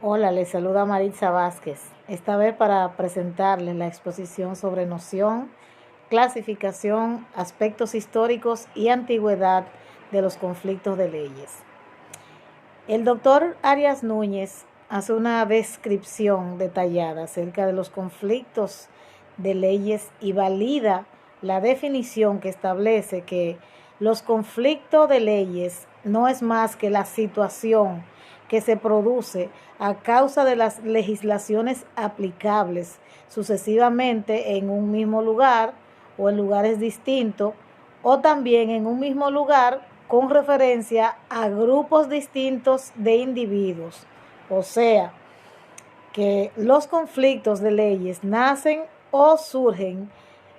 Hola, les saluda Maritza Vázquez, esta vez para presentarles la exposición sobre noción, clasificación, aspectos históricos y antigüedad de los conflictos de leyes. El doctor Arias Núñez hace una descripción detallada acerca de los conflictos de leyes y valida la definición que establece que los conflictos de leyes no es más que la situación que se produce a causa de las legislaciones aplicables sucesivamente en un mismo lugar o en lugares distintos, o también en un mismo lugar con referencia a grupos distintos de individuos. O sea, que los conflictos de leyes nacen o surgen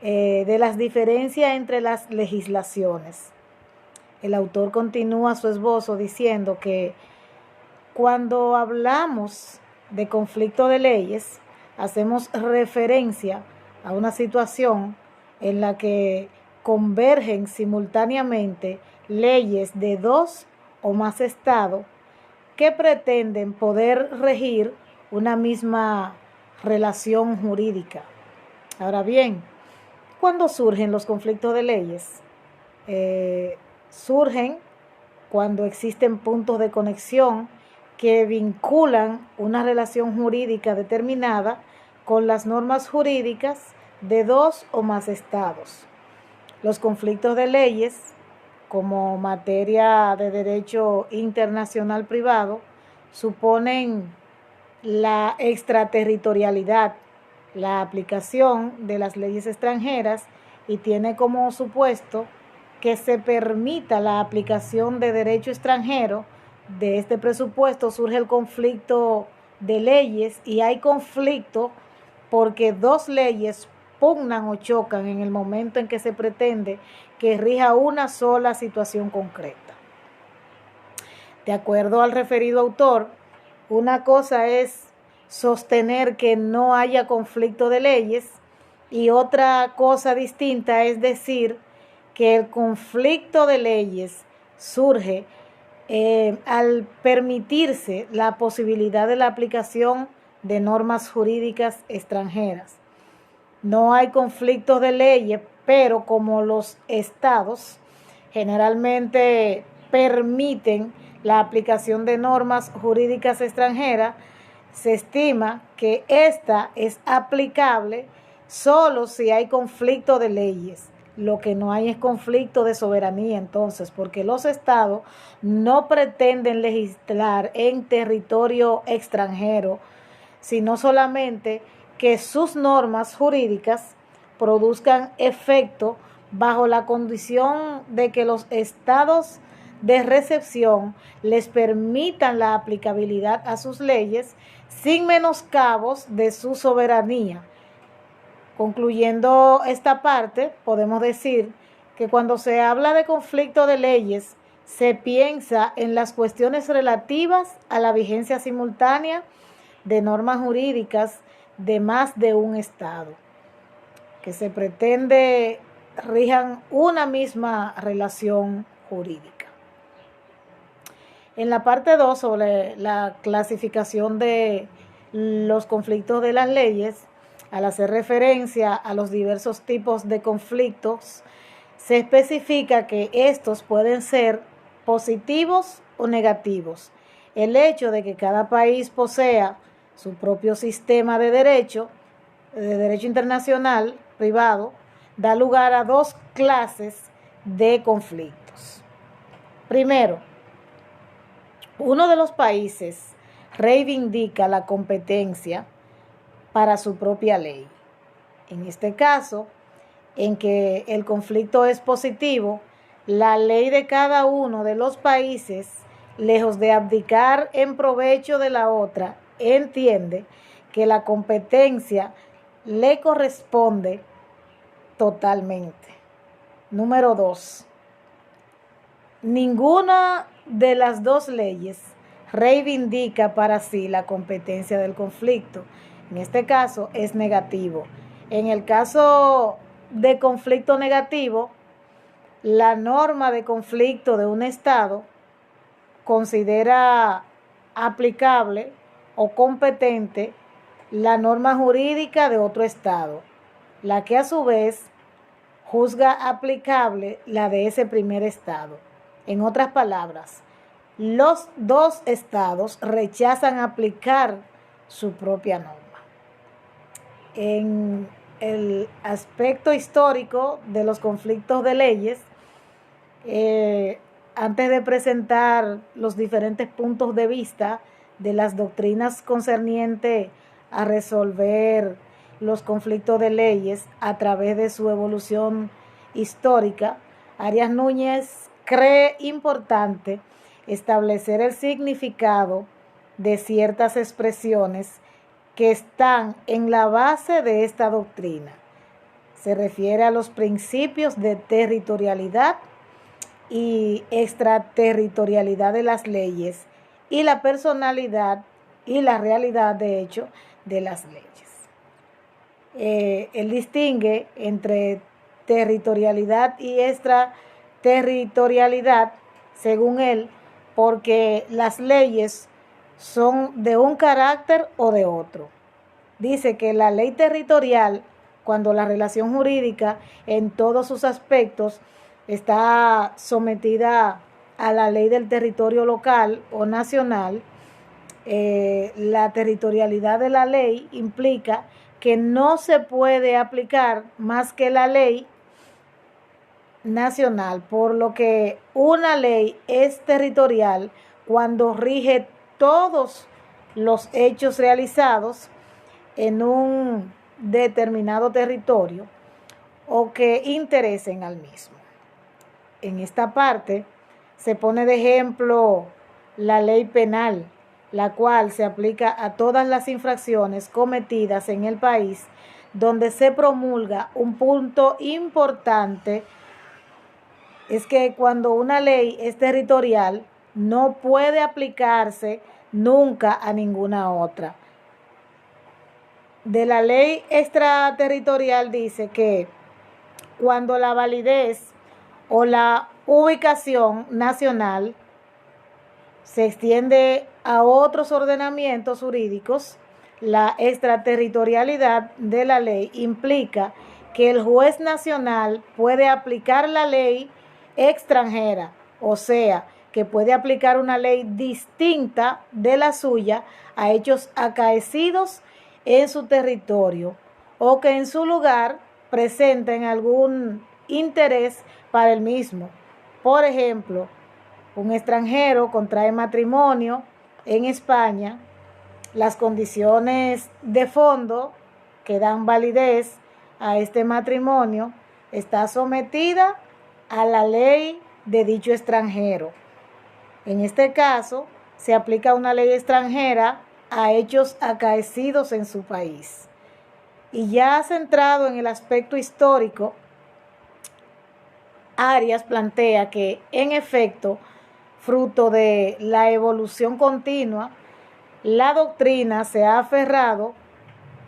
de las diferencias entre las legislaciones. El autor continúa su esbozo diciendo que cuando hablamos de conflicto de leyes, hacemos referencia a una situación en la que convergen simultáneamente leyes de dos o más estados que pretenden poder regir una misma relación jurídica. Ahora bien, ¿cuándo surgen los conflictos de leyes? Surgen cuando existen puntos de conexión que vinculan una relación jurídica determinada con las normas jurídicas de dos o más estados. Los conflictos de leyes, como materia de derecho internacional privado, suponen la extraterritorialidad, la aplicación de las leyes extranjeras y tiene como supuesto que se permita la aplicación de derecho extranjero. De este presupuesto surge el conflicto de leyes y hay conflicto porque dos leyes pugnan o chocan en el momento en que se pretende que rija una sola situación concreta. De acuerdo al referido autor, una cosa es sostener que no haya conflicto de leyes y otra cosa distinta es decir que el conflicto de leyes surge al permitirse la posibilidad de la aplicación de normas jurídicas extranjeras. No hay conflictos de leyes, pero como los estados generalmente permiten la aplicación de normas jurídicas extranjeras, se estima que esta es aplicable solo si hay conflicto de leyes. Lo que no hay es conflicto de soberanía entonces, porque los estados no pretenden legislar en territorio extranjero, sino solamente que sus normas jurídicas produzcan efecto bajo la condición de que los estados de recepción les permitan la aplicabilidad a sus leyes sin menoscabos de su soberanía. Concluyendo esta parte, podemos decir que cuando se habla de conflicto de leyes, se piensa en las cuestiones relativas a la vigencia simultánea de normas jurídicas de más de un estado, que se pretende rijan una misma relación jurídica. En la parte 2, sobre la clasificación de los conflictos de las leyes, al hacer referencia a los diversos tipos de conflictos, se especifica que estos pueden ser positivos o negativos. El hecho de que cada país posea su propio sistema de derecho internacional privado, da lugar a dos clases de conflictos. Primero, uno de los países reivindica la competencia para su propia ley. En este caso, en que el conflicto es positivo, la ley de cada uno de los países, lejos de abdicar en provecho de la otra, entiende que la competencia le corresponde totalmente. Número 2. Ninguna de las dos leyes reivindica para sí la competencia del conflicto. En este caso es negativo. En el caso de conflicto negativo, la norma de conflicto de un estado considera aplicable o competente la norma jurídica de otro estado, la que a su vez juzga aplicable la de ese primer estado. En otras palabras, los dos estados rechazan aplicar su propia norma. En el aspecto histórico de los conflictos de leyes, antes de presentar los diferentes puntos de vista de las doctrinas concernientes a resolver los conflictos de leyes a través de su evolución histórica, Arias Núñez cree importante establecer el significado de ciertas expresiones que están en la base de esta doctrina. Se refiere a los principios de territorialidad y extraterritorialidad de las leyes y la personalidad y la realidad, de hecho, de las leyes. Él distingue entre territorialidad y extraterritorialidad, según él, porque las leyes son de un carácter o de otro. Dice que la ley territorial, cuando la relación jurídica en todos sus aspectos está sometida a la ley del territorio local o nacional, la territorialidad de la ley implica que no se puede aplicar más que la ley nacional, por lo que una ley es territorial cuando rige todos los hechos realizados en un determinado territorio o que interesen al mismo. En esta parte se pone de ejemplo la ley penal, la cual se aplica a todas las infracciones cometidas en el país, donde se promulga un punto importante, es que cuando una ley es territorial, no puede aplicarse nunca a ninguna otra. De la ley extraterritorial dice que cuando la validez o la ubicación nacional se extiende a otros ordenamientos jurídicos, la extraterritorialidad de la ley implica que el juez nacional puede aplicar la ley extranjera, o sea, que puede aplicar una ley distinta de la suya a hechos acaecidos en su territorio o que en su lugar presenten algún interés para el mismo. Por ejemplo, un extranjero contrae matrimonio en España, las condiciones de fondo que dan validez a este matrimonio está sometida a la ley de dicho extranjero. En este caso, se aplica una ley extranjera a hechos acaecidos en su país. Y ya centrado en el aspecto histórico, Arias plantea que, en efecto, fruto de la evolución continua, la doctrina se ha aferrado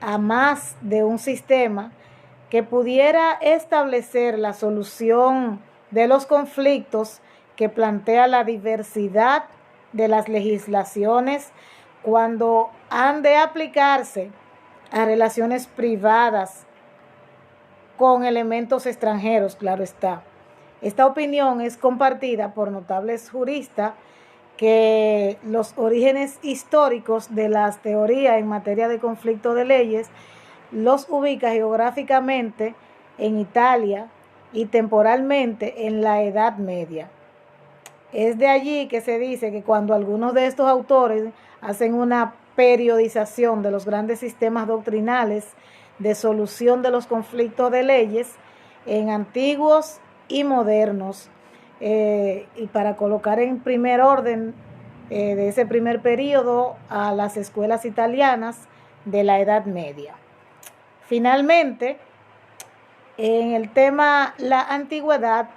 a más de un sistema que pudiera establecer la solución de los conflictos que plantea la diversidad de las legislaciones cuando han de aplicarse a relaciones privadas con elementos extranjeros, claro está. Esta opinión es compartida por notables juristas que los orígenes históricos de las teorías en materia de conflicto de leyes los ubica geográficamente en Italia y temporalmente en la Edad Media. Es de allí que se dice que cuando algunos de estos autores hacen una periodización de los grandes sistemas doctrinales de solución de los conflictos de leyes en antiguos y modernos, y para colocar en primer orden de ese primer periodo a las escuelas italianas de la Edad Media. Finalmente, en el tema la antigüedad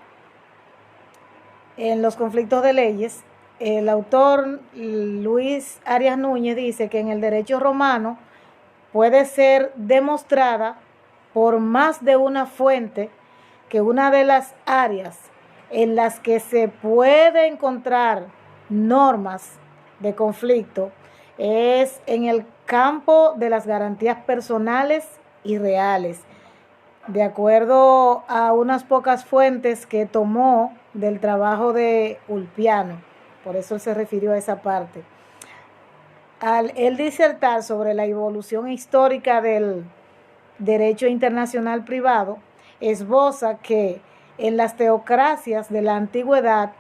en los conflictos de leyes, el autor Luis Arias Núñez dice que en el derecho romano puede ser demostrada por más de una fuente que una de las áreas en las que se puede encontrar normas de conflicto es en el campo de las garantías personales y reales, de acuerdo a unas pocas fuentes que tomó del trabajo de Ulpiano. Por eso él se refirió a esa parte. Al él disertar sobre la evolución histórica del derecho internacional privado, esboza que en las teocracias de la antigüedad,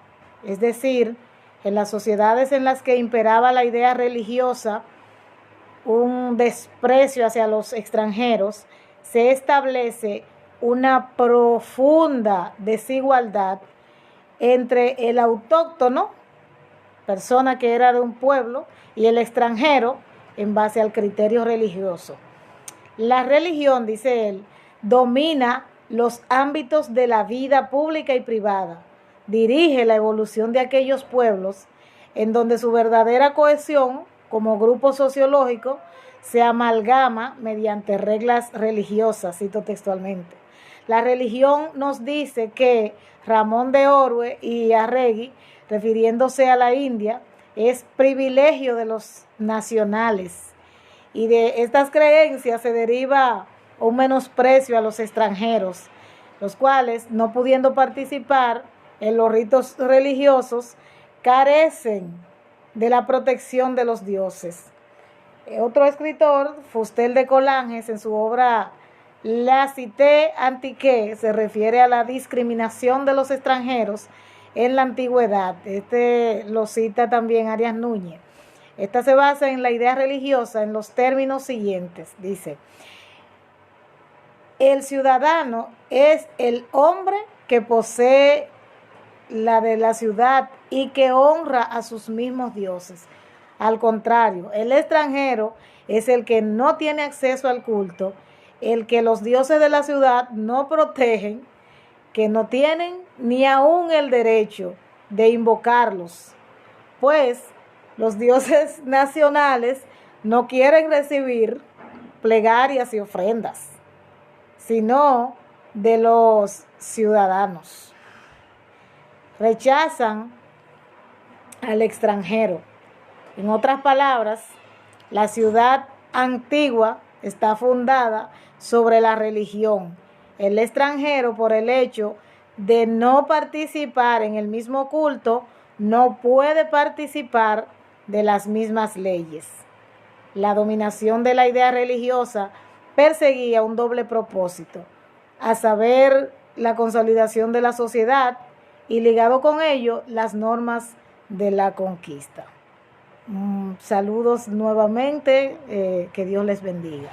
es decir, en las sociedades en las que imperaba la idea religiosa, un desprecio hacia los extranjeros, se establece una profunda desigualdad entre el autóctono, persona que era de un pueblo, y el extranjero en base al criterio religioso. La religión, dice él, domina los ámbitos de la vida pública y privada, dirige la evolución de aquellos pueblos en donde su verdadera cohesión como grupo sociológico se amalgama mediante reglas religiosas, cito textualmente. La religión nos dice que Ramón de Orue y Arregui, refiriéndose a la India, es privilegio de los nacionales, y de estas creencias se deriva un menosprecio a los extranjeros, los cuales, no pudiendo participar en los ritos religiosos, carecen de la protección de los dioses. Otro escritor, Fustel de Colanges, en su obra La Cité Antique, se refiere a la discriminación de los extranjeros en la antigüedad. Este lo cita también Arias Núñez. Esta se basa en la idea religiosa en los términos siguientes. Dice: el ciudadano es el hombre que posee la de la ciudad y que honra a sus mismos dioses. Al contrario, el extranjero es el que no tiene acceso al culto, el que los dioses de la ciudad no protegen, que no tienen ni aún el derecho de invocarlos, pues los dioses nacionales no quieren recibir plegarias y ofrendas, sino de los ciudadanos. Rechazan al extranjero. En otras palabras, la ciudad antigua está fundada sobre la religión. El extranjero, por el hecho de no participar en el mismo culto, no puede participar de las mismas leyes. La dominación de la idea religiosa perseguía un doble propósito, a saber, la consolidación de la sociedad y, ligado con ello, las normas de la conquista. Saludos nuevamente, que Dios les bendiga.